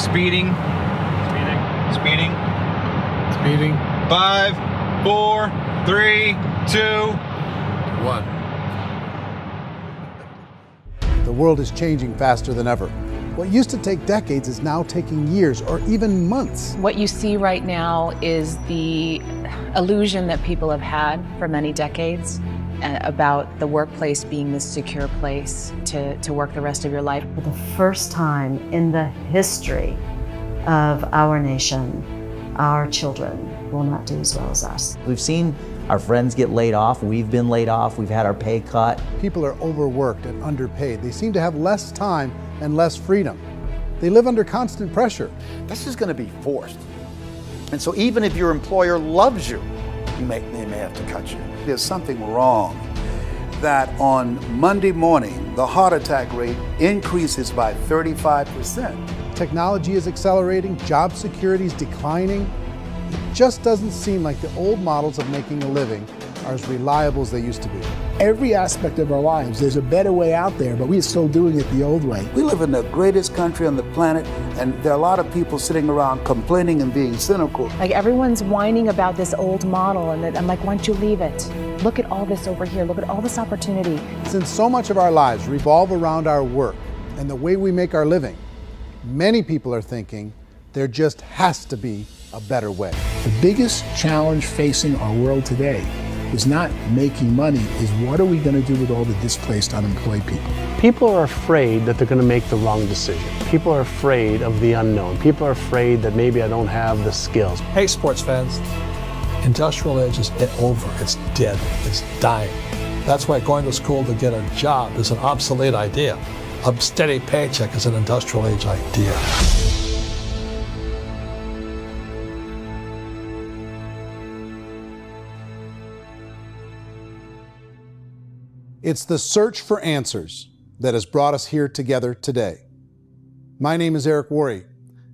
Speeding. Speeding. Speeding. 5, 4, 3, 2, 1. The world is changing faster than ever. What used to take decades is now taking years or even months. What you see right now is the illusion that people have had for many decades about the workplace being this secure place to work the rest of your life. For the first time in the history of our nation, our children will not do as well as us. We've seen our friends get laid off, we've been laid off, we've had our pay cut. People are overworked and underpaid. They seem to have less time and less freedom. They live under constant pressure. This is going to be forced. And so even if your employer loves you, they may have to cut you. There's something wrong that on Monday morning, the heart attack rate increases by 35%. Technology is accelerating, job security is declining. It just doesn't seem like the old models of making a living are as reliable as they used to be. Every aspect of our lives, there's a better way out there, but we're still doing it the old way. We live in the greatest country on the planet, and there are a lot of people sitting around complaining and being cynical. Like everyone's whining about this old model, and I'm like, why don't you leave it? Look at all this over here. Look at all this opportunity. Since so much of our lives revolve around our work and the way we make our living, many people are thinking there just has to be a better way. The biggest challenge facing our world today is not making money, is what are we going to do with all the displaced, unemployed people? People are afraid that they're going to make the wrong decision. People are afraid of the unknown. People are afraid that maybe I don't have the skills. Hey, sports fans. Industrial age is over. It's dead. It's dying. That's why going to school to get a job is an obsolete idea. A steady paycheck is an industrial age idea. It's the search for answers that has brought us here together today. My name is Eric Worre,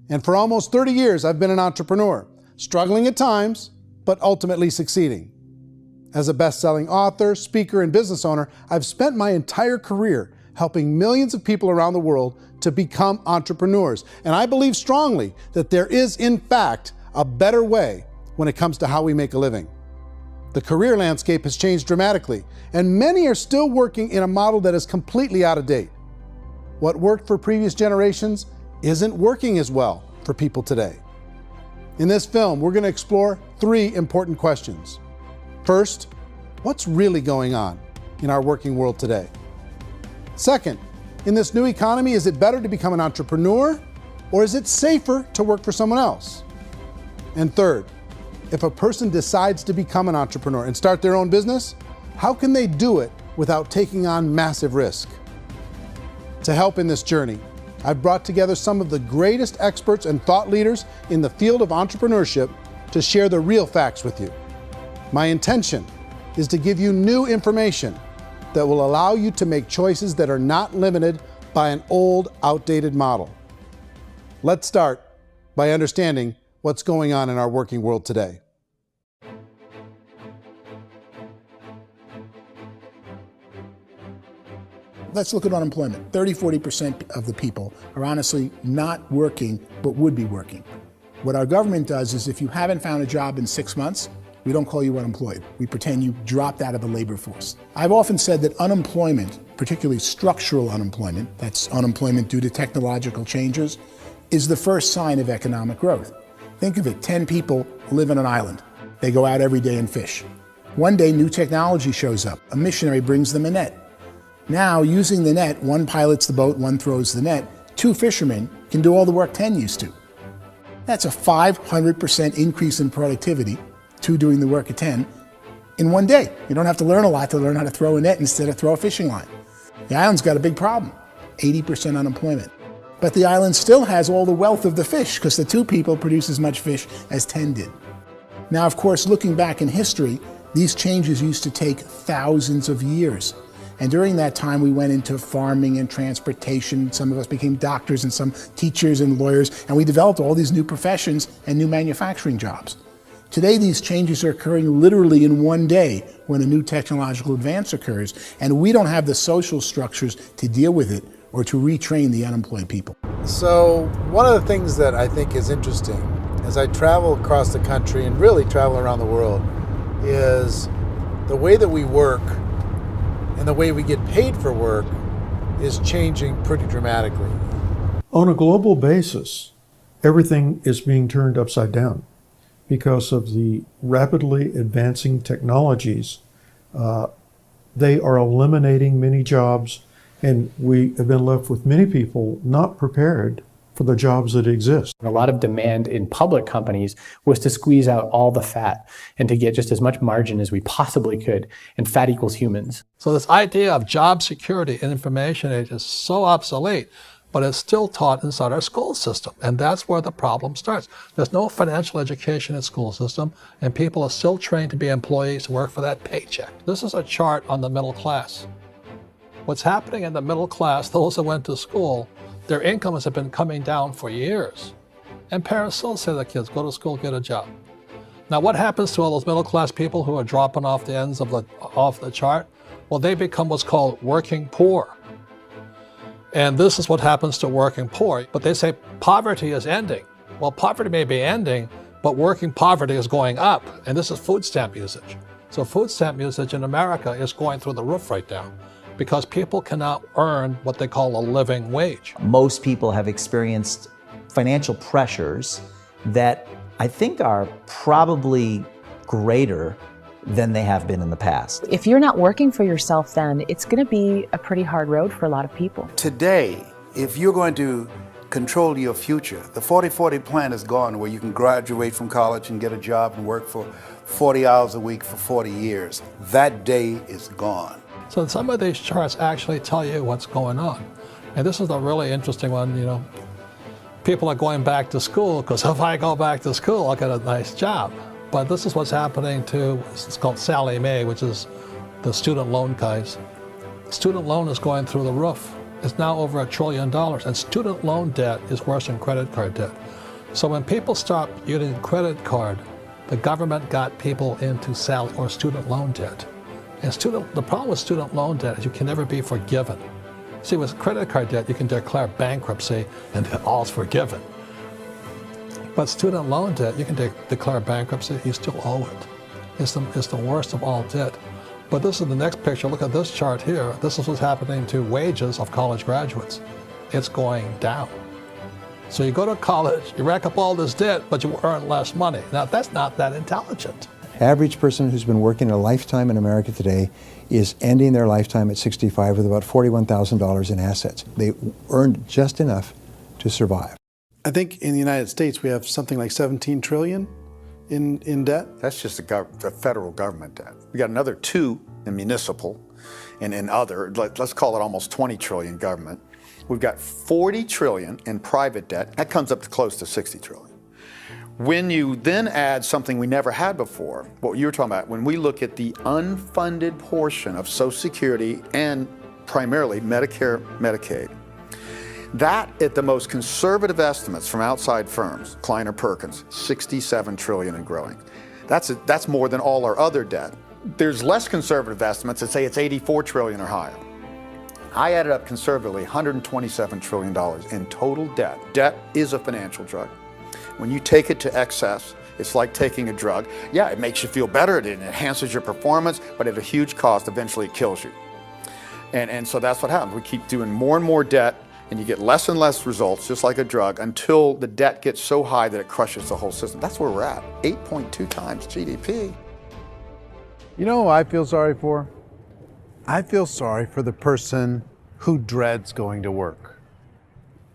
and for almost 30 years I've been an entrepreneur, struggling at times, but ultimately succeeding. As a best-selling author, speaker, and business owner, I've spent my entire career helping millions of people around the world to become entrepreneurs. And I believe strongly that there is, in fact, a better way when it comes to how we make a living. The career landscape has changed dramatically, and many are still working in a model that is completely out of date. What worked for previous generations isn't working as well for people today. In this film, we're going to explore 3 important questions. First, what's really going on in our working world today? Second, in this new economy, is it better to become an entrepreneur, or is it safer to work for someone else? And third, if a person decides to become an entrepreneur and start their own business, how can they do it without taking on massive risk? To help in this journey, I've brought together some of the greatest experts and thought leaders in the field of entrepreneurship to share the real facts with you. My intention is to give you new information that will allow you to make choices that are not limited by an old, outdated model. Let's start by understanding what's going on in our working world today. Let's look at unemployment. 30–40% of the people are honestly not working, but would be working. What our government does is if you haven't found a job in 6 months, we don't call you unemployed. We pretend you dropped out of the labor force. I've often said that unemployment, particularly structural unemployment, that's unemployment due to technological changes, is the first sign of economic growth. Think of it, 10 people live on an island. They go out every day and fish. One day, new technology shows up. A missionary brings them a net. Now, using the net, one pilots the boat, one throws the net. 2 fishermen can do all the work 10 used to. That's a 500% increase in productivity, 2 doing the work of 10, in one day. You don't have to learn a lot to learn how to throw a net instead of throw a fishing line. The island's got a big problem, 80% unemployment. But the island still has all the wealth of the fish because the 2 people produce as much fish as 10 did. Now, of course, looking back in history, these changes used to take thousands of years. And during that time, we went into farming and transportation. Some of us became doctors and some teachers and lawyers, and we developed all these new professions and new manufacturing jobs. Today, these changes are occurring literally in one day when a new technological advance occurs, and we don't have the social structures to deal with it or to retrain the unemployed people. So one of the things that I think is interesting as I travel across the country and really travel around the world is the way that we work and the way we get paid for work is changing pretty dramatically. On a global basis, everything is being turned upside down because of the rapidly advancing technologies. They are eliminating many jobs, and we have been left with many people not prepared for the jobs that exist. A lot of demand in public companies was to squeeze out all the fat and to get just as much margin as we possibly could, and fat equals humans. So this idea of job security in information age is so obsolete, but it's still taught inside our school system. And that's where the problem starts. There's no financial education in the school system, and people are still trained to be employees who work for that paycheck. This is a chart on the middle class. What's happening in the middle class, those that went to school, their incomes have been coming down for years. And parents still say to their kids, go to school, get a job. Now what happens to all those middle class people who are dropping off the ends of the chart? Well, they become what's called working poor. And this is what happens to working poor. But they say poverty is ending. Well, poverty may be ending, but working poverty is going up. And this is food stamp usage. So food stamp usage in America is going through the roof right now because people cannot earn what they call a living wage. Most people have experienced financial pressures that I think are probably greater than they have been in the past. If you're not working for yourself, then it's going to be a pretty hard road for a lot of people. Today, if you're going to control your future, the 40-40 plan is gone, where you can graduate from college and get a job and work for 40 hours a week for 40 years. That day is gone. So some of these charts actually tell you what's going on. And this is a really interesting one, you know. People are going back to school because if I go back to school, I'll get a nice job. But this is what's happening to, it's called Sallie Mae, which is the student loan guys. Student loan is going through the roof. It's now over $1 trillion, and student loan debt is worse than credit card debt. So when people stop using credit card, the government got people into student loan debt. And the problem with student loan debt is you can never be forgiven. See, with credit card debt, you can declare bankruptcy and all's forgiven. But student loan debt, you can declare bankruptcy, you still owe it. It's the worst of all debt. But this is the next picture. Look at this chart here. This is what's happening to wages of college graduates. It's going down. So you go to college, you rack up all this debt, but you earn less money. Now, that's not that intelligent. Average person who's been working a lifetime in America today is ending their lifetime at 65 with about $41,000 in assets. They earned just enough to survive. I think in the United States we have something like 17 trillion in debt. That's just the federal government debt. We got another 2 in municipal and in other, let's call it almost 20 trillion government. We've got 40 trillion in private debt. That comes up to close to 60 trillion. When you then add something we never had before, what you were talking about, when we look at the unfunded portion of Social Security and primarily Medicare, Medicaid, that at the most conservative estimates from outside firms, Kleiner Perkins, 67 trillion and growing. That's more than all our other debt. There's less conservative estimates that say it's 84 trillion or higher. I added up conservatively $127 trillion in total debt. Debt is a financial drug. When you take it to excess, it's like taking a drug. Yeah, it makes you feel better, it enhances your performance, but at a huge cost, eventually it kills you. And so that's what happens. We keep doing more and more debt, and you get less and less results, just like a drug, until the debt gets so high that it crushes the whole system. That's where we're at, 8.2 times GDP. You know who I feel sorry for? I feel sorry for the person who dreads going to work,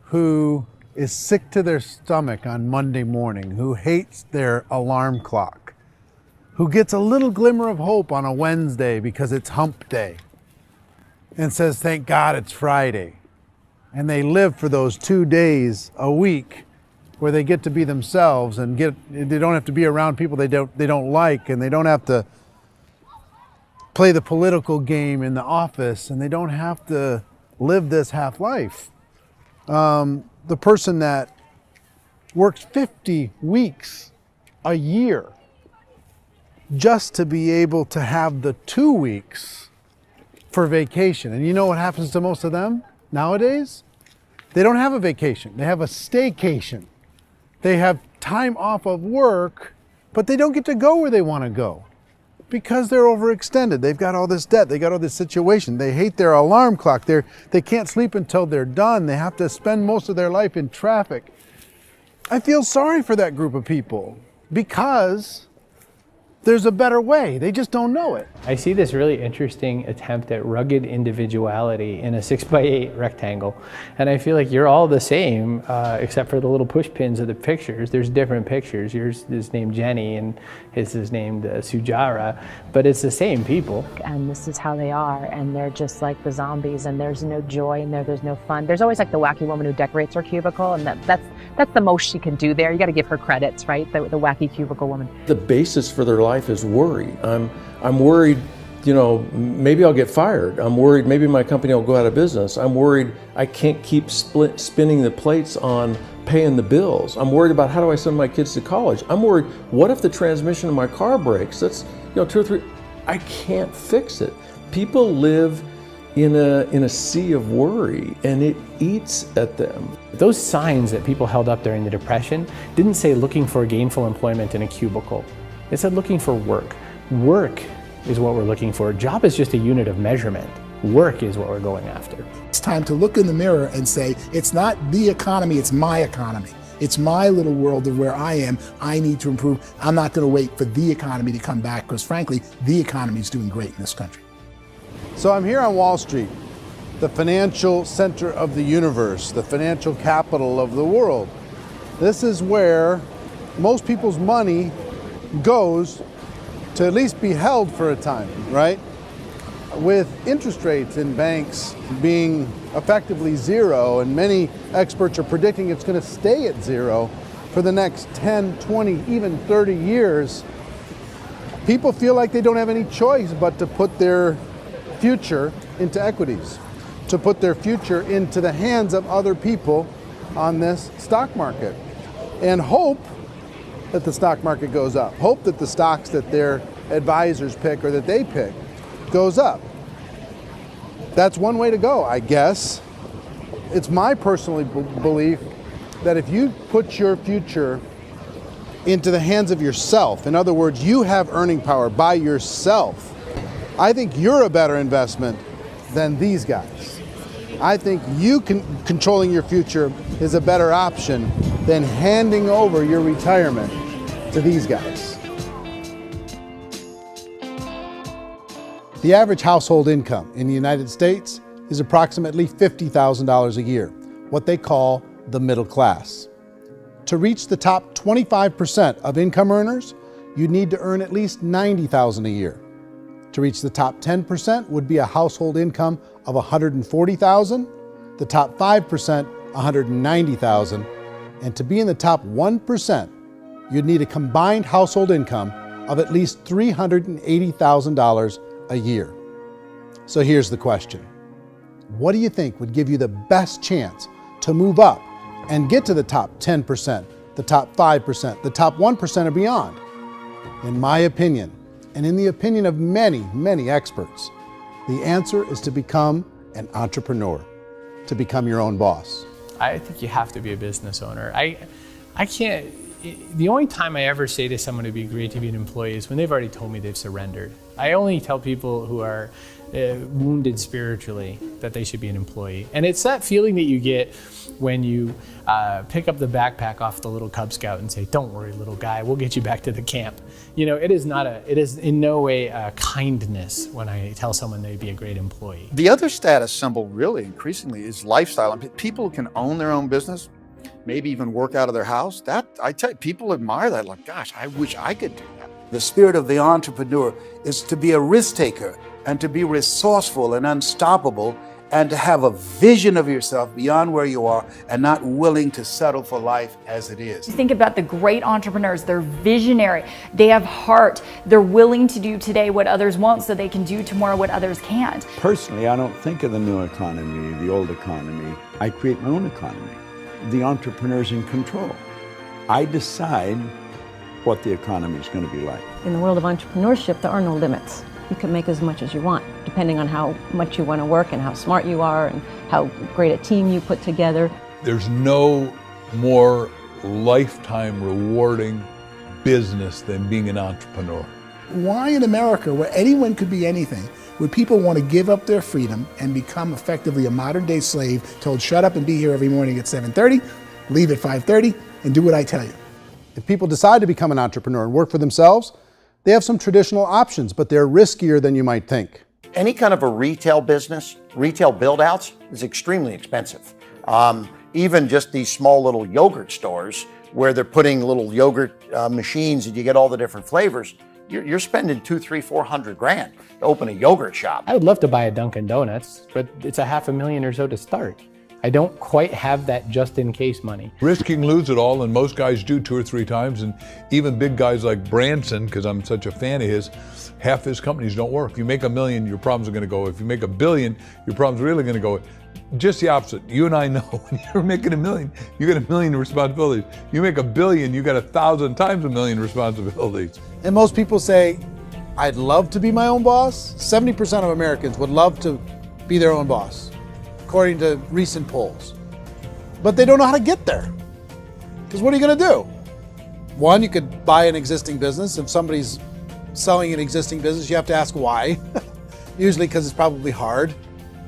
who is sick to their stomach on Monday morning, who hates their alarm clock, who gets a little glimmer of hope on a Wednesday because it's hump day and says, thank God it's Friday. And they live for those 2 days a week where they get to be themselves and they don't have to be around people they don't like, and they don't have to play the political game in the office, and they don't have to live this half life. The person that works 50 weeks a year just to be able to have the 2 weeks for vacation. And you know what happens to most of them nowadays? They don't have a vacation. They have a staycation. They have time off of work, but they don't get to go where they want to go because they're overextended. They've got all this debt. They got all this situation. They hate their alarm clock. They can't sleep until they're done. They have to spend most of their life in traffic. I feel sorry for that group of people because there's a better way. They just don't know it. I see this really interesting attempt at rugged individuality in a 6x8 rectangle. And I feel like you're all the same, except for the little push pins of the pictures. There's different pictures. Yours is named Jenny and his is named Sujara, but it's the same people. And this is how they are, and they're just like the zombies, and there's no joy in there, there's no fun. There's always like the wacky woman who decorates her cubicle, and that's the most she can do there. You got to give her credits, right? The wacky cubicle woman. The basis for their life is worry. I'm worried, you know, maybe I'll get fired. I'm worried maybe my company will go out of business. I'm worried I can't keep spinning the plates on paying the bills. I'm worried about how do I send my kids to college. I'm worried, what if the transmission of my car breaks? That's, you know, 2 or 3, I can't fix it. People live in a sea of worry, and it eats at them. Those signs that people held up during the Depression didn't say looking for gainful employment in a cubicle. It said looking for work. Work is what we're looking for. Job is just a unit of measurement. Work is what we're going after. It's time to look in the mirror and say, it's not the economy, it's my economy. It's my little world of where I am. I need to improve. I'm not going to wait for the economy to come back because frankly, the economy is doing great in this country. So I'm here on Wall Street, the financial center of the universe, the financial capital of the world. This is where most people's money goes to at least be held for a time, right? With interest rates in banks being effectively zero, and many experts are predicting it's going to stay at zero for the next 10, 20, even 30 years, people feel like they don't have any choice but to put their future into equities, to put their future into the hands of other people on this stock market, and hope that the stock market goes up, hope that the stocks that their advisors pick or that they pick goes up. That's one way to go, I guess. It's my personal belief that if you put your future into the hands of yourself, in other words, you have earning power by yourself, I think you're a better investment than these guys. I think you controlling your future is a better option than handing over your retirement to these guys. The average household income in the United States is approximately $50,000 a year, what they call the middle class. To reach the top 25% of income earners, you need to earn at least $90,000 a year. To reach the top 10% would be a household income of $140,000, the top 5%, $190,000, and to be in the top 1%, you'd need a combined household income of at least $380,000 a year. So here's the question. What do you think would give you the best chance to move up and get to the top 10%, the top 5%, the top 1% or beyond? In my opinion, and in the opinion of many, many experts, the answer is to become an entrepreneur, to become your own boss. I think you have to be a business owner. I can't, the only time I ever say to someone it'd be great to be an employee is when they've already told me they've surrendered. I only tell people who are wounded spiritually that they should be an employee. And it's that feeling that you get when you pick up the backpack off the little Cub Scout and say, "Don't worry, little guy, we'll get you back to the camp." You know, it is in no way a kindness when I tell someone they'd be a great employee. The other status symbol really increasingly is lifestyle. And people who can own their own business, maybe even work out of their house, that I tell you, people admire that. Like, gosh, I wish I could do that. The spirit of the entrepreneur is to be a risk taker and to be resourceful and unstoppable and to have a vision of yourself beyond where you are and not willing to settle for life as it is. Think about the great entrepreneurs. They're visionary. They have heart. They're willing to do today what others won't so they can do tomorrow what others can't. Personally, I don't think of the new economy, the old economy. I create my own economy. The entrepreneur's in control. I decide what the economy is going to be like. In the world of entrepreneurship, there are no limits. you can make as much as you want, depending on how much you want to work and how smart you are and how great a team you put together. There's no more lifetime rewarding business than being an entrepreneur. Why in America, where anyone could be anything, would people want to give up their freedom and become effectively a modern-day slave, told shut up and be here every morning at 7:30, leave at 5:30, and do what I tell you? If people decide to become an entrepreneur and work for themselves, they have some traditional options, but they're riskier than you might think. Any kind of a retail business, retail build-outs, is extremely expensive. Even just these small little yogurt stores where they're putting little yogurt machines and you get all the different flavors, you're spending $200,000, $300,000, $400,000 to open a yogurt shop. I would love to buy a Dunkin' Donuts, but it's a $500,000 or so to start. I don't quite have that just-in-case money. Risking lose it all, and most guys do 2 or 3 times, and even big guys like Branson, because I'm such a fan of his, half his companies don't work. If you make $1 million, your problems are going to go. If you make $1 billion, your problems are really going to go. Just the opposite. You and I know when you're making $1 million, you got $1 million responsibilities. You make $1 billion, you got 1,000 times $1 million responsibilities. And most people say, I'd love to be my own boss. 70% of Americans would love to be their own boss, according to recent polls. But they don't know how to get there. Because what are you going to do? One, you could buy an existing business. If somebody's selling an existing business, you have to ask why. Usually because it's probably hard.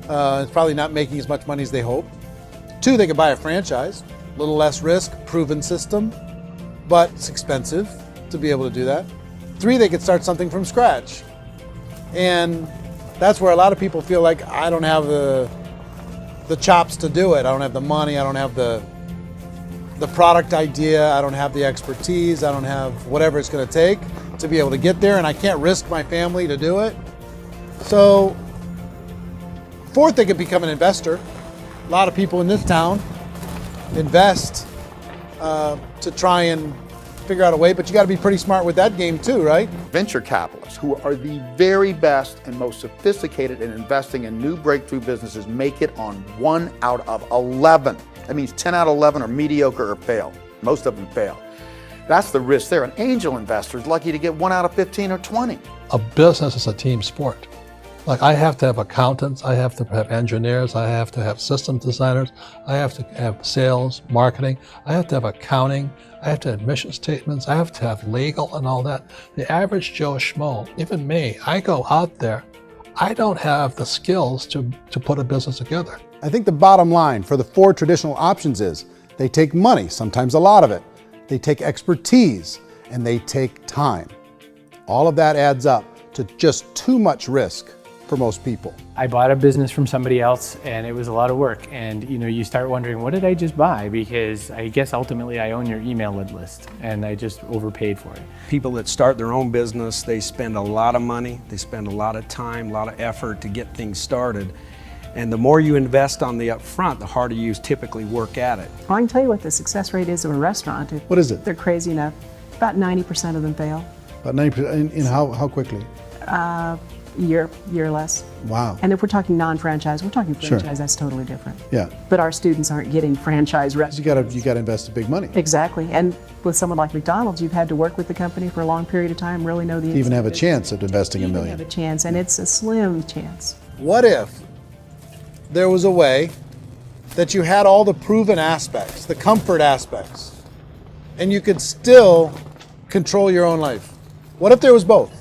It's probably not making as much money as they hope. 2, they could buy a franchise. A little less risk, proven system, but it's expensive to be able to do that. 3, they could start something from scratch. And that's where a lot of people feel like, I don't have the chops to do it. I don't have the money. I don't have the product idea. I don't have the expertise. I don't have whatever it's going to take to be able to get there, and I can't risk my family to do it. So 4th, they could become an investor. A lot of people in this town invest to try and figure out a way, but you got to be pretty smart with that game too, right? Venture capitalists, who are the very best and most sophisticated in investing in new breakthrough businesses, make it on 1 out of 11. That means 10 out of 11 are mediocre or fail. Most of them fail. That's the risk there. An angel investor is lucky to get 1 out of 15 or 20. A business is a team sport. Like, I have to have accountants, I have to have engineers, I have to have system designers, I have to have sales, marketing, I have to have accounting, I have to have mission statements, I have to have legal and all that. The average Joe Schmo, even me, I go out there, I don't have the skills to put a business together. I think the bottom line for the 4 traditional options is they take money, sometimes a lot of it. They take expertise, and they take time. All of that adds up to just too much risk for most people. I bought a business from somebody else and it was a lot of work. And you start wondering, what did I just buy? Because I guess ultimately I own your email list and I just overpaid for it. People that start their own business, they spend a lot of money, they spend a lot of time, a lot of effort to get things started. And the more you invest on the upfront, the harder you typically work at it. Well, I can tell you what the success rate is of a restaurant. What is it? They're crazy enough. About 90% of them fail. About 90%, in how quickly? Year or less. Wow. And if we're talking non-franchise, we're talking franchise, Sure. That's totally different. Yeah. But our students aren't getting franchise restaurants. You got to invest big money. Exactly. And with someone like McDonald's, you've had to work with the company for a long period of time, really know the To even have a business. chance at investing $1 million. Have a chance, and it's a slim chance. What if there was a way that you had all the proven aspects, the comfort aspects, and you could still control your own life? What if there was both?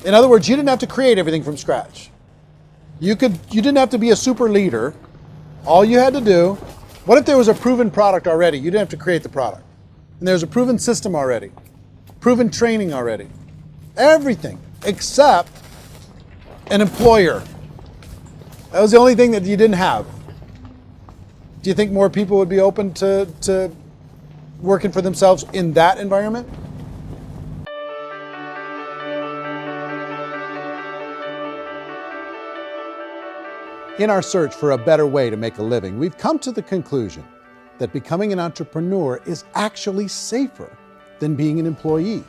In other words, you didn't have to create everything from scratch. You didn't have to be a super leader. All you had to do, what if there was a proven product already? You didn't have to create the product. And there's a proven system already, proven training already. Everything except an employer. That was the only thing that you didn't have. Do you think more people would be open to working for themselves in that environment? In our search for a better way to make a living, we've come to the conclusion that becoming an entrepreneur is actually safer than being an employee.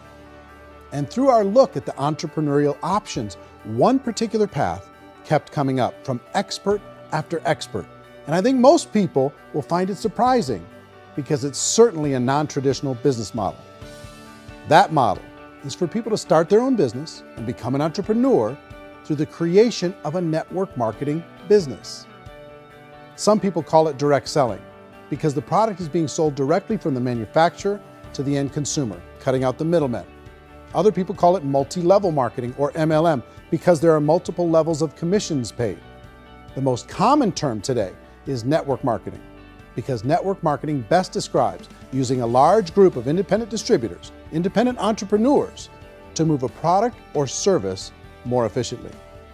And through our look at the entrepreneurial options, one particular path kept coming up from expert after expert. And I think most people will find it surprising because it's certainly a non-traditional business model. That model is for people to start their own business and become an entrepreneur through the creation of a network marketing business. Some people call it direct selling because the product is being sold directly from the manufacturer to the end consumer, cutting out the middlemen. Other people call it multi-level marketing, or MLM, because there are multiple levels of commissions paid. The most common term today is network marketing, because network marketing best describes using a large group of independent distributors, independent entrepreneurs, to move a product or service more efficiently.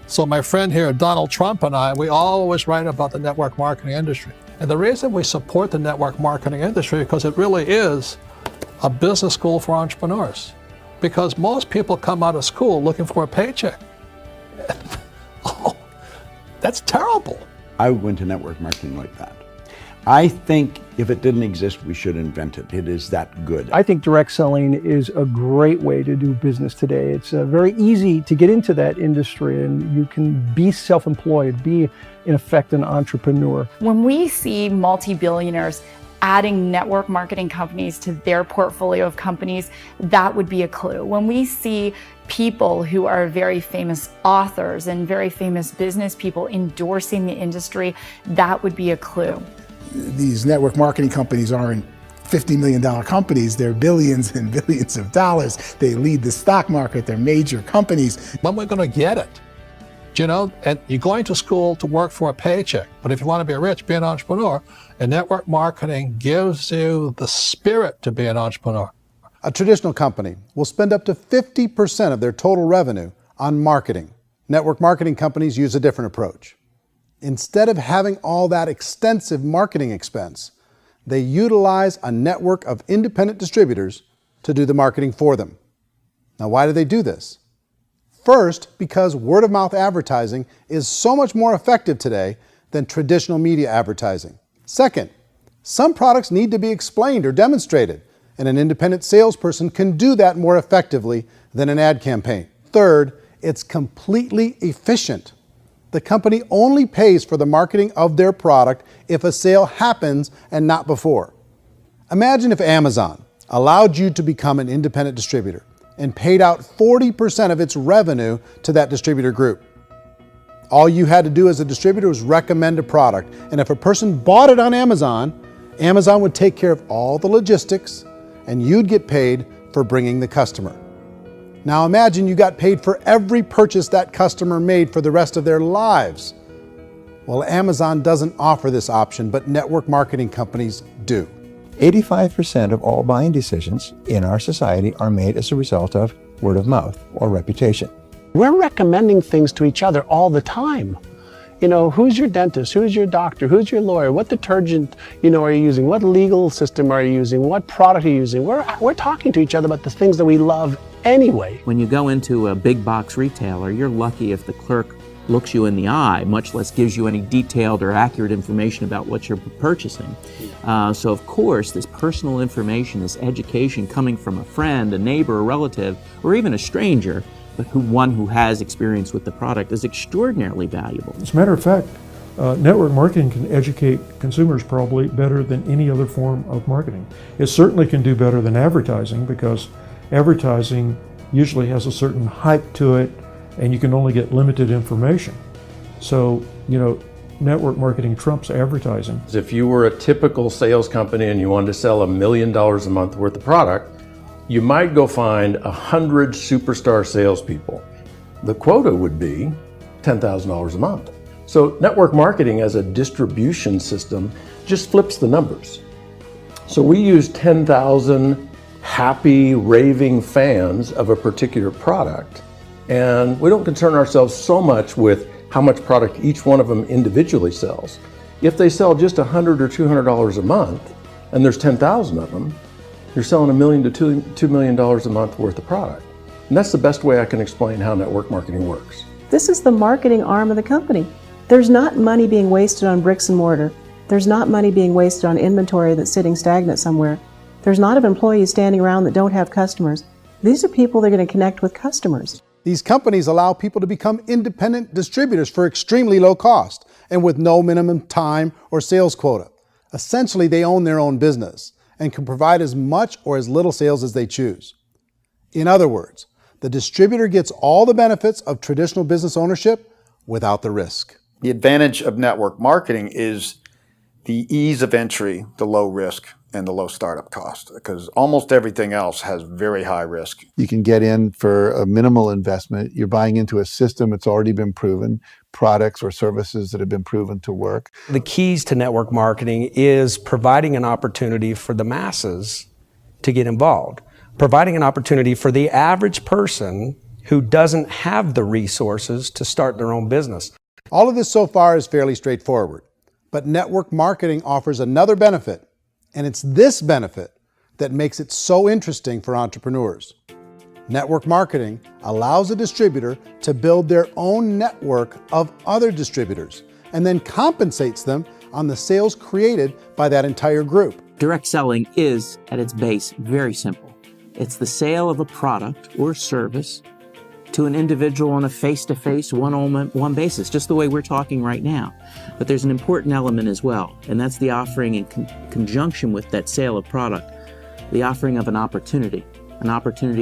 So my friend here, Donald Trump, and I, we always write about the network marketing industry. And the reason we support the network marketing industry is because it really is a business school for entrepreneurs. Because most people come out of school looking for a paycheck. Oh, that's terrible. I went to network marketing like that. I think if it didn't exist, we should invent it. It is that good. I think direct selling is a great way to do business today. It's very easy to get into that industry, and you can be self-employed, be in effect an entrepreneur. When we see multi-billionaires adding network marketing companies to their portfolio of companies, that would be a clue. When we see people who are very famous authors and very famous business people endorsing the industry, that would be a clue. These network marketing companies aren't $50 million companies, they're billions and billions of dollars. They lead the stock market, they're major companies. When we're going to get it? You know, and you're going to school to work for a paycheck, but if you want to be rich, be an entrepreneur, and network marketing gives you the spirit to be an entrepreneur. A traditional company will spend up to 50% of their total revenue on marketing. Network marketing companies use a different approach. Instead of having all that extensive marketing expense, they utilize a network of independent distributors to do the marketing for them. Now, why do they do this? First, because word-of-mouth advertising is so much more effective today than traditional media advertising. Second, some products need to be explained or demonstrated, and an independent salesperson can do that more effectively than an ad campaign. Third, it's completely efficient. The company only pays for the marketing of their product if a sale happens and not before. Imagine if Amazon allowed you to become an independent distributor and paid out 40% of its revenue to that distributor group. All you had to do as a distributor was recommend a product, and if a person bought it on Amazon, Amazon would take care of all the logistics, and you'd get paid for bringing the customer. Now imagine you got paid for every purchase that customer made for the rest of their lives. Well, Amazon doesn't offer this option, but network marketing companies do. 85% of all buying decisions in our society are made as a result of word of mouth or reputation. We're recommending things to each other all the time. You know, who's your dentist? Who's your doctor? Who's your lawyer? What detergent, are you using? What legal system are you using? What product are you using? We're talking to each other about the things that we love anyway. When you go into a big box retailer, you're lucky if the clerk looks you in the eye, much less gives you any detailed or accurate information about what you're purchasing. So of course, this personal information, this education coming from a friend, a neighbor, a relative, or even a stranger, but one who has experience with the product is extraordinarily valuable. As a matter of fact, network marketing can educate consumers probably better than any other form of marketing. It certainly can do better than advertising, because advertising usually has a certain hype to it and you can only get limited information. So, network marketing trumps advertising. If you were a typical sales company and you wanted to sell $1 million a month worth of product, you might go find 100 superstar salespeople. The quota would be $10,000 a month. So network marketing as a distribution system just flips the numbers. So we use 10,000 happy, raving fans of a particular product, and we don't concern ourselves so much with how much product each one of them individually sells. If they sell just $100 or $200 a month, and there's 10,000 of them, you're selling $1 million to $2 million a month worth of product. And that's the best way I can explain how network marketing works. This is the marketing arm of the company. There's not money being wasted on bricks and mortar. There's not money being wasted on inventory that's sitting stagnant somewhere. There's not of employees standing around that don't have customers. These are people that are going to connect with customers. These companies allow people to become independent distributors for extremely low cost and with no minimum time or sales quota. Essentially, they own their own business and can provide as much or as little sales as they choose. In other words, the distributor gets all the benefits of traditional business ownership without the risk. The advantage of network marketing is the ease of entry, the low risk, and the low startup cost, because almost everything else has very high risk. You can get in for a minimal investment. You're buying into a system that's already been proven, products or services that have been proven to work. The keys to network marketing is providing an opportunity for the masses to get involved, providing an opportunity for the average person who doesn't have the resources to start their own business. All of this so far is fairly straightforward, but network marketing offers another benefit, and it's this benefit that makes it so interesting for entrepreneurs. Network marketing allows a distributor to build their own network of other distributors and then compensates them on the sales created by that entire group. Direct selling is, at its base, very simple. It's the sale of a product or service to an individual on a face-to-face, one-on-one basis, just the way we're talking right now. But there's an important element as well, and that's the offering in conjunction with that sale of product, the offering of an opportunity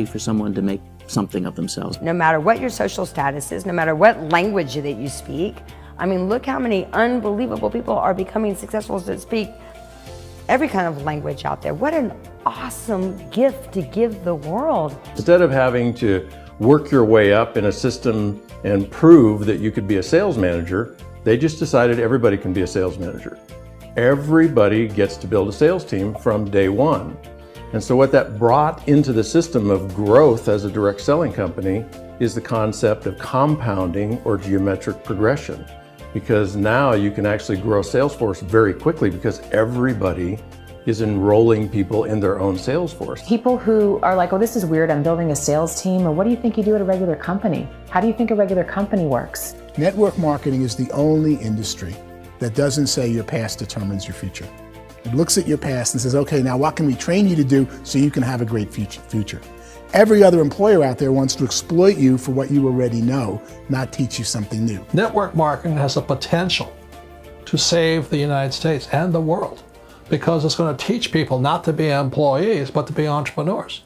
for someone to make something of themselves. No matter what your social status is, no matter what language that you speak, I mean, look how many unbelievable people are becoming successful that speak every kind of language out there. What an awesome gift to give the world. Instead of having to work your way up in a system and prove that you could be a sales manager, they just decided everybody can be a sales manager. Everybody gets to build a sales team from day one. And so what that brought into the system of growth as a direct selling company is the concept of compounding or geometric progression. Because now you can actually grow a sales force very quickly because everybody is enrolling people in their own sales force. People who are like, oh, this is weird, I'm building a sales team, or what do you think you do at a regular company? How do you think a regular company works? Network marketing is the only industry that doesn't say your past determines your future. It looks at your past and says, okay, now what can we train you to do so you can have a great future? Every other employer out there wants to exploit you for what you already know, not teach you something new. Network marketing has the potential to save the United States and the world because it's going to teach people not to be employees, but to be entrepreneurs.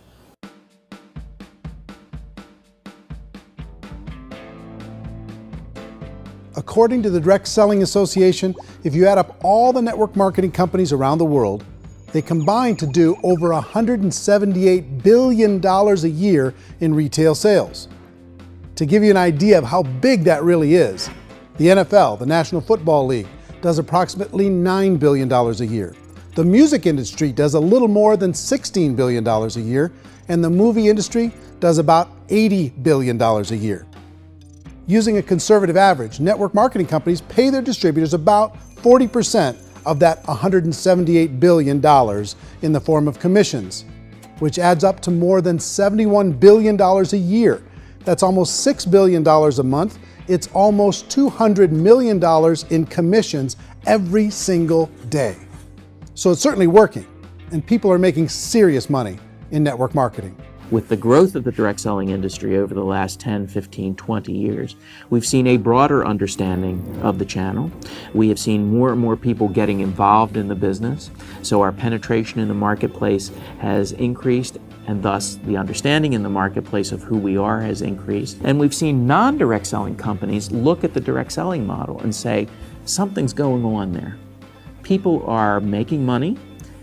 According to the Direct Selling Association, if you add up all the network marketing companies around the world, they combine to do over $178 billion a year in retail sales. To give you an idea of how big that really is, the NFL, the National Football League, does approximately $9 billion a year. The music industry does a little more than $16 billion a year, and the movie industry does about $80 billion a year. Using a conservative average, network marketing companies pay their distributors about 40% of that $178 billion in the form of commissions, which adds up to more than $71 billion a year. That's almost $6 billion a month. It's almost $200 million in commissions every single day. So it's certainly working, and people are making serious money in network marketing. With the growth of the direct selling industry over the last 10, 15, 20 years, we've seen a broader understanding of the channel. We have seen more and more people getting involved in the business, so our penetration in the marketplace has increased, and thus the understanding in the marketplace of who we are has increased. And we've seen non-direct selling companies look at the direct selling model and say, something's going on there. People are making money,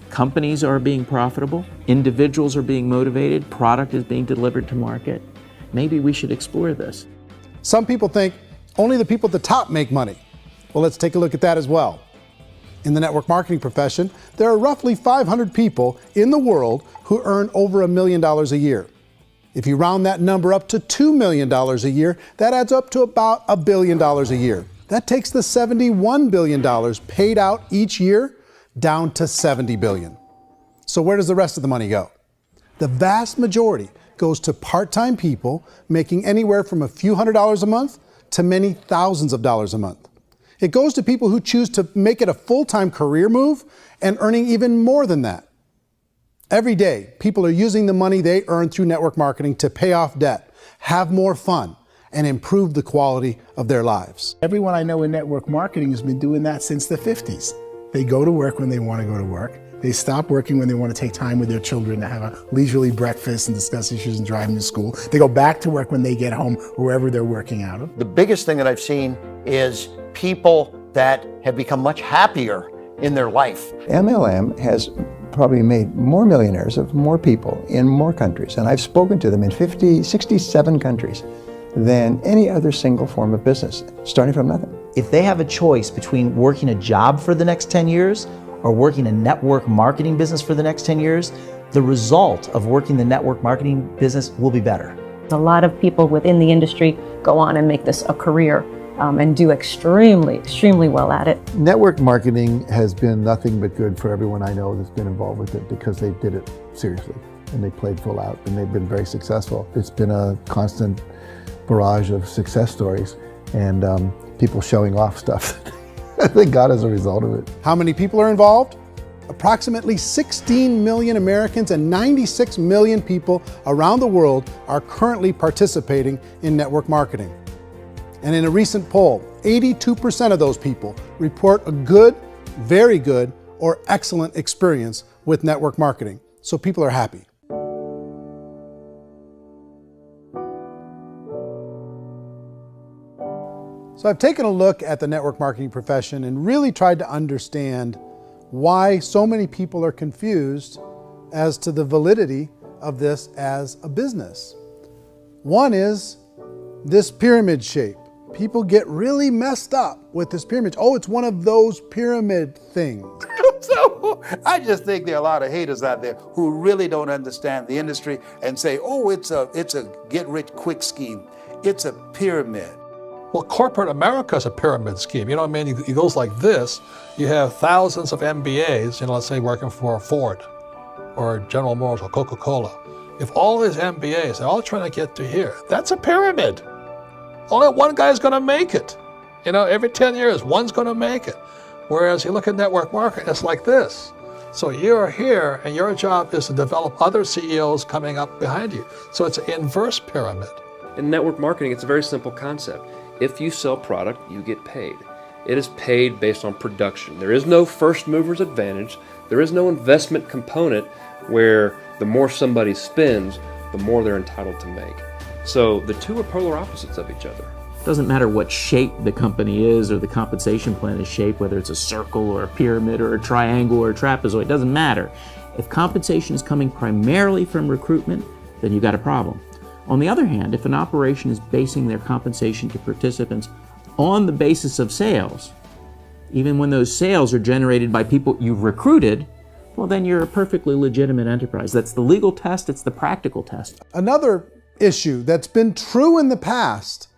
companies are being profitable, individuals are being motivated, product is being delivered to market. Maybe we should explore this. Some people think only the people at the top make money. Well, let's take a look at that as well. In the network marketing profession, there are roughly 500 people in the world who earn over $1 million a year. If you round that number up to $2 million a year, that adds up to about $1 billion a year. That takes the $71 billion paid out each year down to $70 billion. So where does the rest of the money go? The vast majority goes to part-time people making anywhere from a few $100s a month to many thousands of dollars a month. It goes to people who choose to make it a full-time career move and earning even more than that. Every day, people are using the money they earn through network marketing to pay off debt, have more fun, and improve the quality of their lives. Everyone I know in network marketing has been doing that since the 50s. They go to work when they want to go to work. They stop working when they want to take time with their children to have a leisurely breakfast and discuss issues and drive them to school. They go back to work when they get home, wherever they're working out of. The biggest thing that I've seen is people that have become much happier in their life. MLM has probably made more millionaires of more people in more countries, and I've spoken to them in 67 countries, than any other single form of business, starting from nothing. If they have a choice between working a job for the next 10 years or working a network marketing business for the next 10 years, the result of working the network marketing business will be better. A lot of people within the industry go on and make this a career and do extremely well at it. Network marketing has been nothing but good for everyone I know that's been involved with it because they did it seriously and they played full out and they've been very successful. It's been a constant barrage of success stories and people showing off stuff that they got as a result of it. How many people are involved? Approximately 16 million Americans and 96 million people around the world are currently participating in network marketing. And in a recent poll, 82% of those people report a good, very good, or excellent experience with network marketing. So people are happy. So I've taken a look at the network marketing profession and really tried to understand why so many people are confused as to the validity of this as a business. One is this pyramid shape. People get really messed up with this pyramid. Oh, it's one of those pyramid things. So I just think there are a lot of haters out there who really don't understand the industry and say, oh, it's a get-rich-quick scheme. It's a pyramid. Well, corporate America is a pyramid scheme. You know what I mean? It goes like this. You have thousands of MBAs, let's say working for Ford or General Motors or Coca-Cola. If all these MBAs are all trying to get to here, that's a pyramid. Only one guy's going to make it. Every 10 years, one's going to make it. Whereas you look at network marketing, it's like this. So you're here, and your job is to develop other CEOs coming up behind you. So it's an inverse pyramid. In network marketing, it's a very simple concept. If you sell product, you get paid. It is paid based on production. There is no first mover's advantage. There is no investment component where the more somebody spends, the more they're entitled to make. So the two are polar opposites of each other. It doesn't matter what shape the company is or the compensation plan is shaped, whether it's a circle or a pyramid or a triangle or a trapezoid, it doesn't matter. If compensation is coming primarily from recruitment, then you've got a problem. On the other hand, if an operation is basing their compensation to participants on the basis of sales, even when those sales are generated by people you've recruited, well, then you're a perfectly legitimate enterprise. That's the legal test, it's the practical test. Another issue that's been true in the past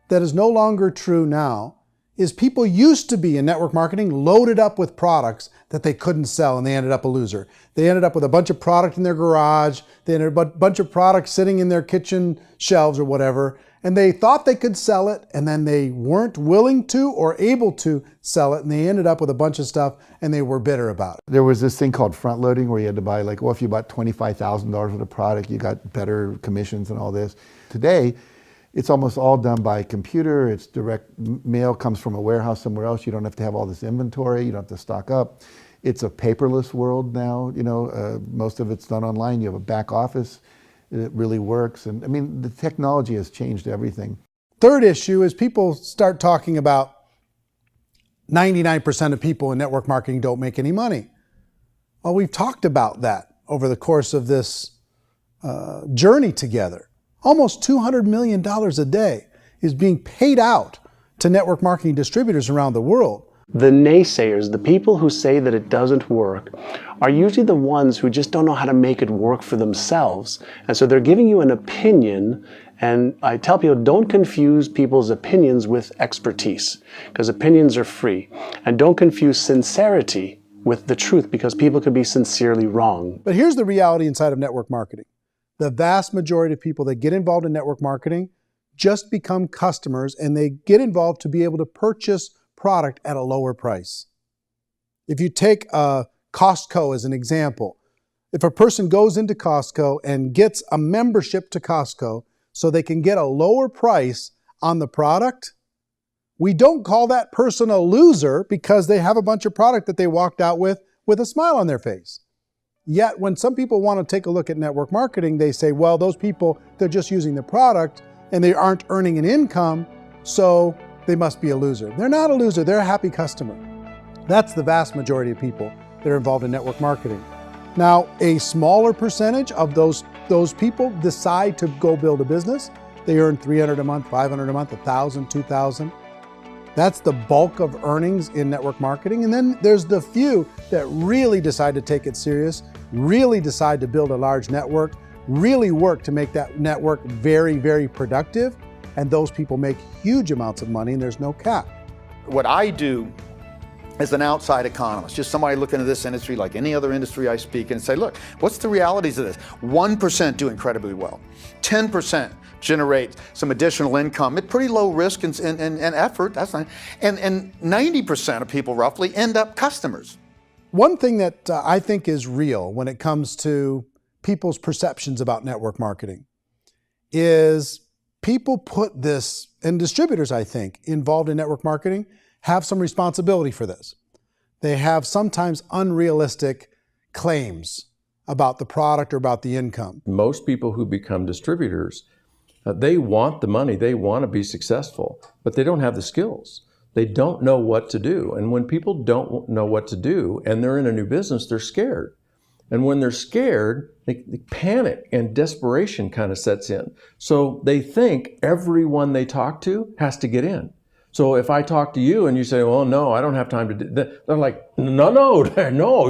that is no longer true now is people used to be in network marketing loaded up with products that they couldn't sell and they ended up a loser. They ended up with a bunch of product in their garage, they ended up with a bunch of products sitting in their kitchen shelves or whatever, and they thought they could sell it and then they weren't willing to or able to sell it and they ended up with a bunch of stuff and they were bitter about it. There was this thing called front loading where you had to buy if you bought $25,000 worth of product, you got better commissions and all this. Today, it's almost all done by computer. It's direct mail comes from a warehouse somewhere else. You don't have to have all this inventory. You don't have to stock up. It's a paperless world now. Most of it's done online. You have a back office. It really works. And the technology has changed everything. Third issue is people start talking about 99% of people in network marketing don't make any money. Well, we've talked about that over the course of this journey together. Almost $200 million a day is being paid out to network marketing distributors around the world. The naysayers, the people who say that it doesn't work, are usually the ones who just don't know how to make it work for themselves. And so they're giving you an opinion, and I tell people, don't confuse people's opinions with expertise, because opinions are free. And don't confuse sincerity with the truth, because people could be sincerely wrong. But here's the reality inside of network marketing. The vast majority of people that get involved in network marketing just become customers, and they get involved to be able to purchase product at a lower price. If you take Costco as an example, if a person goes into Costco and gets a membership to Costco so they can get a lower price on the product, we don't call that person a loser because they have a bunch of product that they walked out with with a smile on their face. Yet when some people want to take a look at network marketing, they say, well, those people, they're just using the product and they aren't earning an income, so they must be a loser. They're not a loser, they're a happy customer. That's the vast majority of people that are involved in network marketing. Now, a smaller percentage of those people decide to go build a business. They earn $300 a month, $500 a month, $1,000, $2,000. That's the bulk of earnings in network marketing. And then there's the few that really decide to take it serious, really decide to build a large network, really work to make that network very, very productive. And those people make huge amounts of money and there's no cap. What I do as an outside economist, just somebody looking at this industry like any other industry I speak in and say, look, what's the realities of this? 1% do incredibly well. 10% generate some additional income at pretty low risk and effort, that's not, and 90% of people roughly end up customers. One thing that I think is real when it comes to people's perceptions about network marketing is people put this, and distributors, I think, involved in network marketing have some responsibility for this. They have sometimes unrealistic claims about the product or about the income. Most people who become distributors, they want the money, they want to be successful, but they don't have the skills. They don't know what to do. And when people don't know what to do and they're in a new business, they're scared. And when they're scared, they panic and desperation kind of sets in. So they think everyone they talk to has to get in. So if I talk to you and you say, well, no, I don't have time to do that, they're like, no,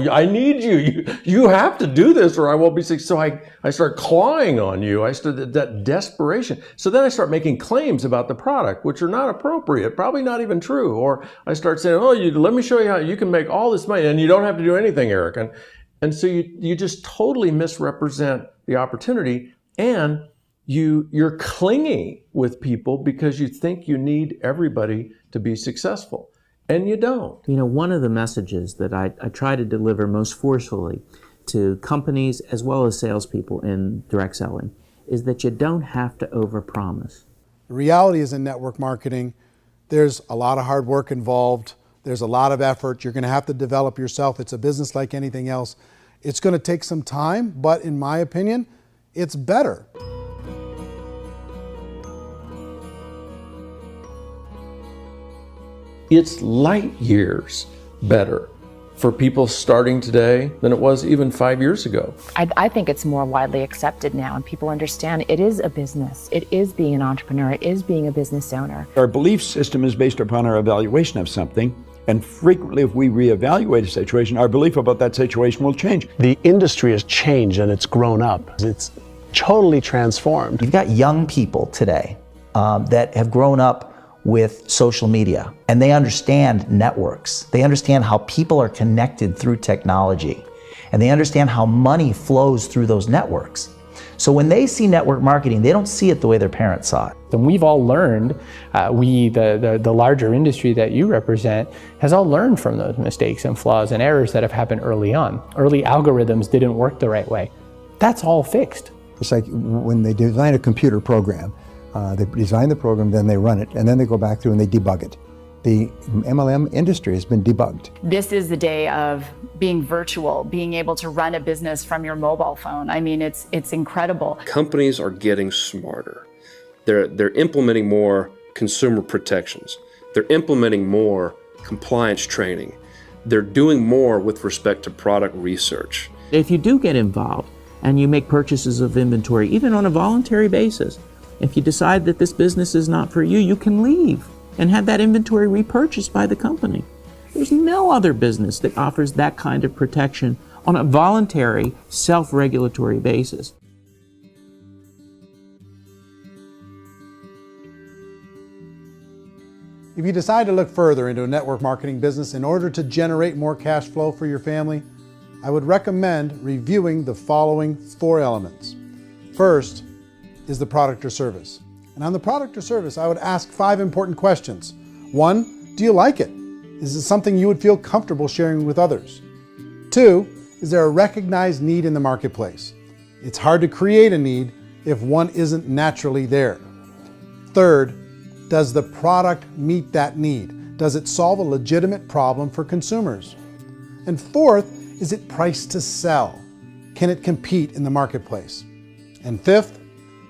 I need you. You have to do this or I won't be successful. So I start clawing on you. I start that desperation. So then I start making claims about the product, which are not appropriate, probably not even true. Or I start saying, oh, let me show you how you can make all this money and you don't have to do anything, Eric. And so you just totally misrepresent the opportunity, and you're clingy with people because you think you need everybody to be successful, and you don't. You know, one of the messages that I try to deliver most forcefully to companies as well as salespeople in direct selling is that you don't have to overpromise. The reality is in network marketing, there's a lot of hard work involved. There's a lot of effort. You're going to have to develop yourself. It's a business like anything else. It's going to take some time, but in my opinion, it's better. It's light years better for people starting today than it was even 5 years ago. I think it's more widely accepted now, and people understand it is a business. It is being an entrepreneur. It is being a business owner. Our belief system is based upon our evaluation of something. And frequently, if we reevaluate a situation, our belief about that situation will change. The industry has changed and it's grown up. It's totally transformed. You've got young people today that have grown up with social media, and they understand networks. They understand how people are connected through technology, and they understand how money flows through those networks. So when they see network marketing, they don't see it the way their parents saw it. And we've all learned, the larger industry that you represent, has all learned from those mistakes and flaws and errors that have happened early on. Early algorithms didn't work the right way. That's all fixed. It's like when they design a computer program, they design the program, then they run it, and then they go back through and they debug it. The MLM industry has been debugged. This is the day of being virtual, being able to run a business from your mobile phone. I mean, it's incredible. Companies are getting smarter. They're implementing more consumer protections. They're implementing more compliance training. They're doing more with respect to product research. If you do get involved and you make purchases of inventory, even on a voluntary basis, if you decide that this business is not for you, you can leave and have that inventory repurchased by the company. There's no other business that offers that kind of protection on a voluntary, self-regulatory basis. If you decide to look further into a network marketing business in order to generate more cash flow for your family, I would recommend reviewing the following 4 elements. First is the product or service. And on the product or service, I would ask 5 important questions. 1, do you like it? Is it something you would feel comfortable sharing with others? 2, is there a recognized need in the marketplace? It's hard to create a need if one isn't naturally there. 3rd, does the product meet that need? Does it solve a legitimate problem for consumers? And 4th, is it priced to sell? Can it compete in the marketplace? And fifth,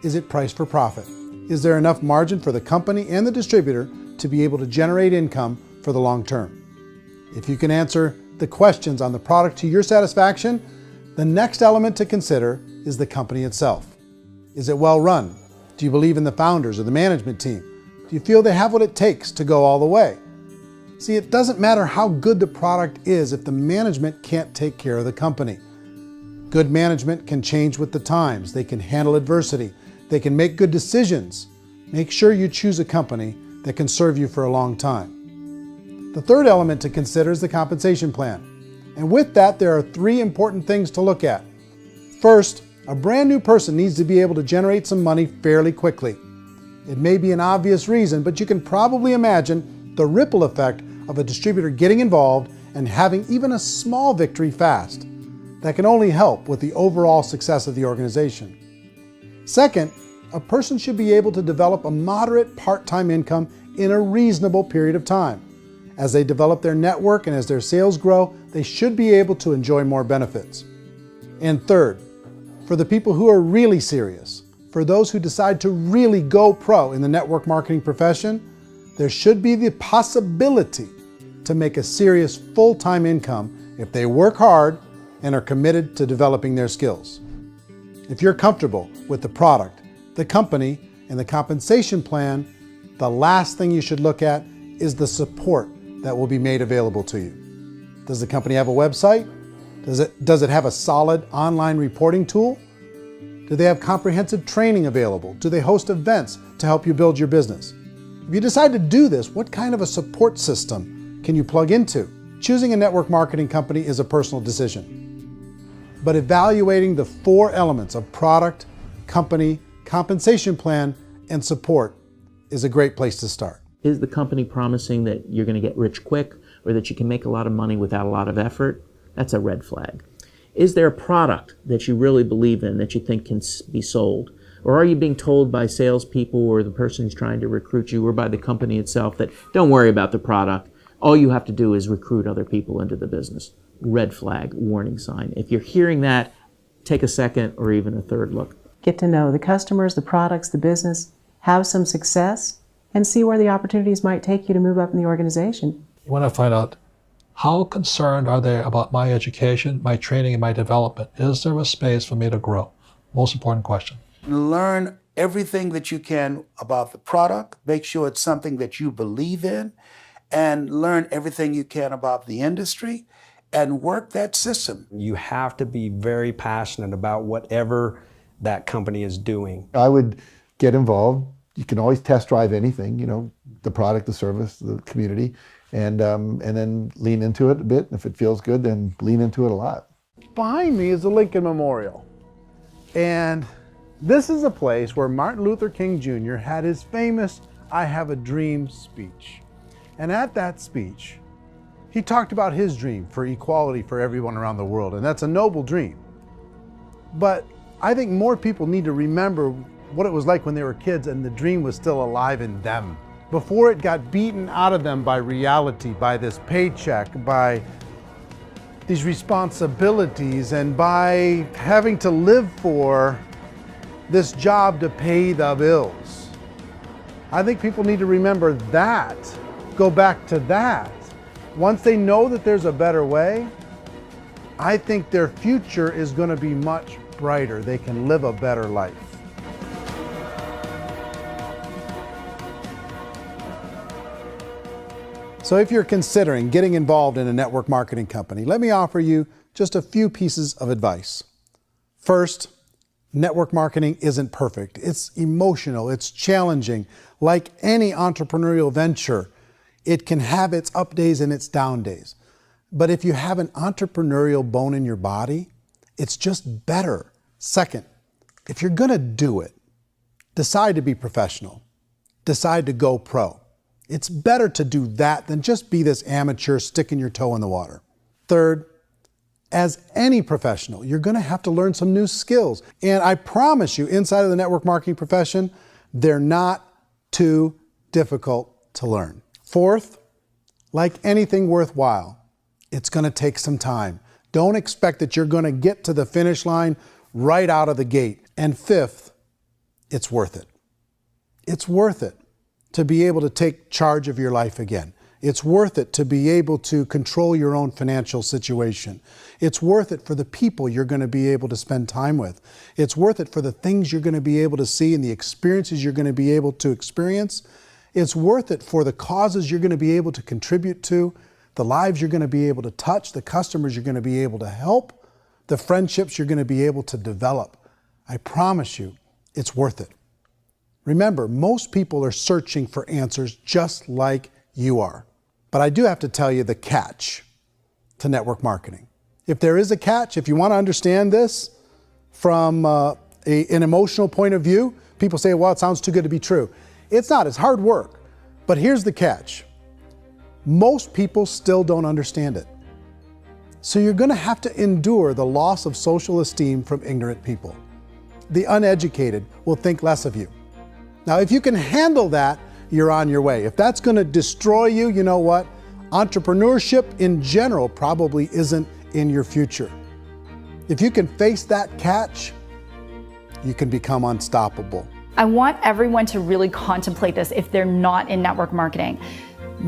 is it priced for profit? Is there enough margin for the company and the distributor to be able to generate income for the long term? If you can answer the questions on the product to your satisfaction, the next element to consider is the company itself. Is it well run? Do you believe in the founders or the management team? Do you feel they have what it takes to go all the way? See, it doesn't matter how good the product is if the management can't take care of the company. Good management can change with the times. They can handle adversity. They can make good decisions. Make sure you choose a company that can serve you for a long time. The third element to consider is the compensation plan. And with that, there are 3 important things to look at. First, a brand new person needs to be able to generate some money fairly quickly. It may be an obvious reason, but you can probably imagine the ripple effect of a distributor getting involved and having even a small victory fast. That can only help with the overall success of the organization. Second, a person should be able to develop a moderate part-time income in a reasonable period of time. As they develop their network and as their sales grow, they should be able to enjoy more benefits. And third, for the people who are really serious, for those who decide to really go pro in the network marketing profession, there should be the possibility to make a serious full-time income if they work hard and are committed to developing their skills. If you're comfortable with the product, the company, and the compensation plan, the last thing you should look at is the support that will be made available to you. Does the company have a website? Does it have a solid online reporting tool? Do they have comprehensive training available? Do they host events to help you build your business? If you decide to do this, what kind of a support system can you plug into? Choosing a network marketing company is a personal decision. But evaluating the 4 elements of product, company, compensation plan, and support is a great place to start. Is the company promising that you're going to get rich quick or that you can make a lot of money without a lot of effort? That's a red flag. Is there a product that you really believe in that you think can be sold? Or are you being told by salespeople or the person who's trying to recruit you or by the company itself that don't worry about the product, all you have to do is recruit other people into the business? Red flag, warning sign. If you're hearing that, take a second or even a third look. Get to know the customers, the products, the business, have some success, and see where the opportunities might take you to move up in the organization. You want to find out how concerned are they about my education, my training, and my development? Is there a space for me to grow? Most important question. Learn everything that you can about the product. Make sure it's something that you believe in, and learn everything you can about the industry and work that system. You have to be very passionate about whatever that company is doing. I would get involved. You can always test drive anything, the product, the service, the community, and then lean into it a bit. If it feels good, then lean into it a lot. Behind me is the Lincoln Memorial. And this is a place where Martin Luther King Jr. had his famous "I Have a Dream" speech. And at that speech, he talked about his dream for equality for everyone around the world, and that's a noble dream. But I think more people need to remember what it was like when they were kids and the dream was still alive in them. Before it got beaten out of them by reality, by this paycheck, by these responsibilities, and by having to live for this job to pay the bills. I think people need to remember that, go back to that. Once they know that there's a better way, I think their future is going to be much brighter. They can live a better life. So if you're considering getting involved in a network marketing company, let me offer you just a few pieces of advice. First, network marketing isn't perfect. It's emotional, it's challenging. Like any entrepreneurial venture, it can have its up days and its down days. But if you have an entrepreneurial bone in your body, it's just better. Second, if you're gonna do it, decide to be professional. Decide to go pro. It's better to do that than just be this amateur sticking your toe in the water. Third, as any professional, you're gonna have to learn some new skills. And I promise you, inside of the network marketing profession, they're not too difficult to learn. Fourth, like anything worthwhile, it's gonna take some time. Don't expect that you're going to get to the finish line right out of the gate. And fifth, it's worth it. It's worth it to be able to take charge of your life again. It's worth it to be able to control your own financial situation. It's worth it for the people you're going to be able to spend time with. It's worth it for the things you're going to be able to see and the experiences you're going to be able to experience. It's worth it for the causes you're going to be able to contribute to, the lives you're going to be able to touch, the customers you're going to be able to help, the friendships you're going to be able to develop. I promise you, it's worth it. Remember, most people are searching for answers just like you are. But I do have to tell you the catch to network marketing. If there is a catch, if you want to understand this from an emotional point of view, people say, well, it sounds too good to be true. It's not, it's hard work. But here's the catch. Most people still don't understand it. So you're going to have to endure the loss of social esteem from ignorant people. The uneducated will think less of you. Now, if you can handle that, you're on your way. If that's going to destroy you, you know what? Entrepreneurship in general probably isn't in your future. If you can face that catch, you can become unstoppable. I want everyone to really contemplate this if they're not in network marketing.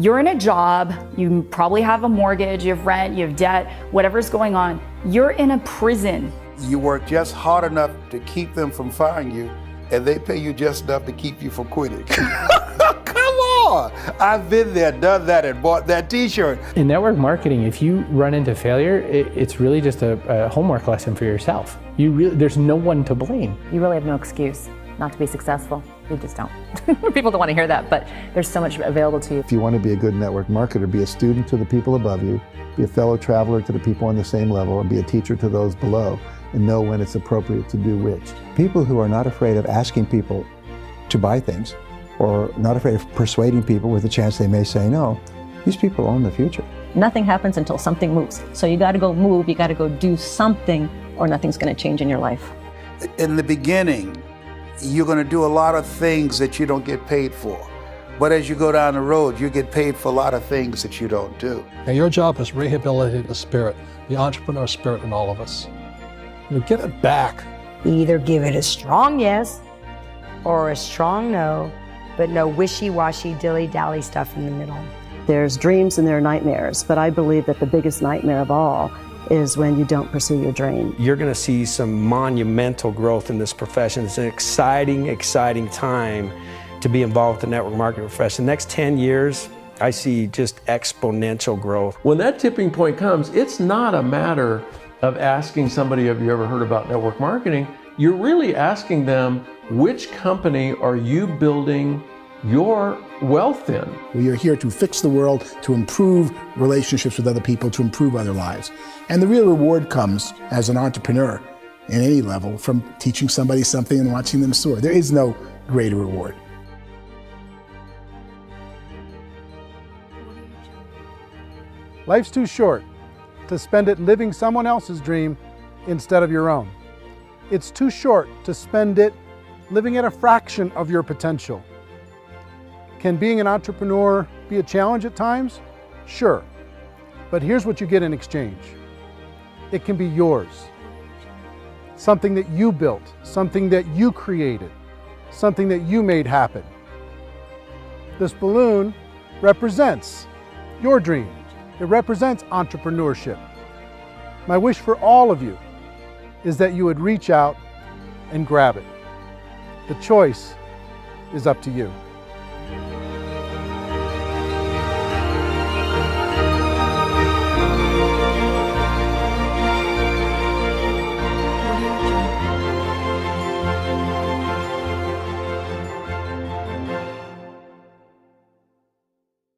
You're in a job, you probably have a mortgage, you have rent, you have debt, whatever's going on. You're in a prison. You work just hard enough to keep them from firing you, and they pay you just enough to keep you from quitting. Come on! I've been there, done that, and bought that t-shirt. In network marketing, if you run into failure, it's really just a homework lesson for yourself. There's no one to blame. You really have no excuse not to be successful. You just don't. People don't want to hear that, but there's so much available to you. If you want to be a good network marketer, be a student to the people above you, be a fellow traveler to the people on the same level, and be a teacher to those below, and know when it's appropriate to do which. People who are not afraid of asking people to buy things, or not afraid of persuading people with a chance they may say no, these people own the future. Nothing happens until something moves. So you got to go move, you got to go do something, or nothing's going to change in your life. In the beginning, you're going to do a lot of things that you don't get paid for. But as you go down the road, you get paid for a lot of things that you don't do. And your job is rehabilitate the spirit, the entrepreneur spirit in all of us. You get it back. Either give it a strong yes or a strong no, but no wishy-washy, dilly-dally stuff in the middle. There's dreams and there are nightmares, but I believe that the biggest nightmare of all is when you don't pursue your dream. You're going to see some monumental growth in this profession. It's an exciting, exciting time to be involved with the network marketing profession. The next 10 years, I see just exponential growth. When that tipping point comes, it's not a matter of asking somebody, have you ever heard about network marketing? You're really asking them, which company are you building your wealth in? We are here to fix the world, to improve relationships with other people, to improve other lives. And the real reward comes as an entrepreneur in any level from teaching somebody something and watching them soar. There is no greater reward. Life's too short to spend it living someone else's dream instead of your own. It's too short to spend it living at a fraction of your potential. Can being an entrepreneur be a challenge at times? Sure. But here's what you get in exchange. It can be yours. Something that you built, something that you created, something that you made happen. This balloon represents your dream. It represents entrepreneurship. My wish for all of you is that you would reach out and grab it. The choice is up to you.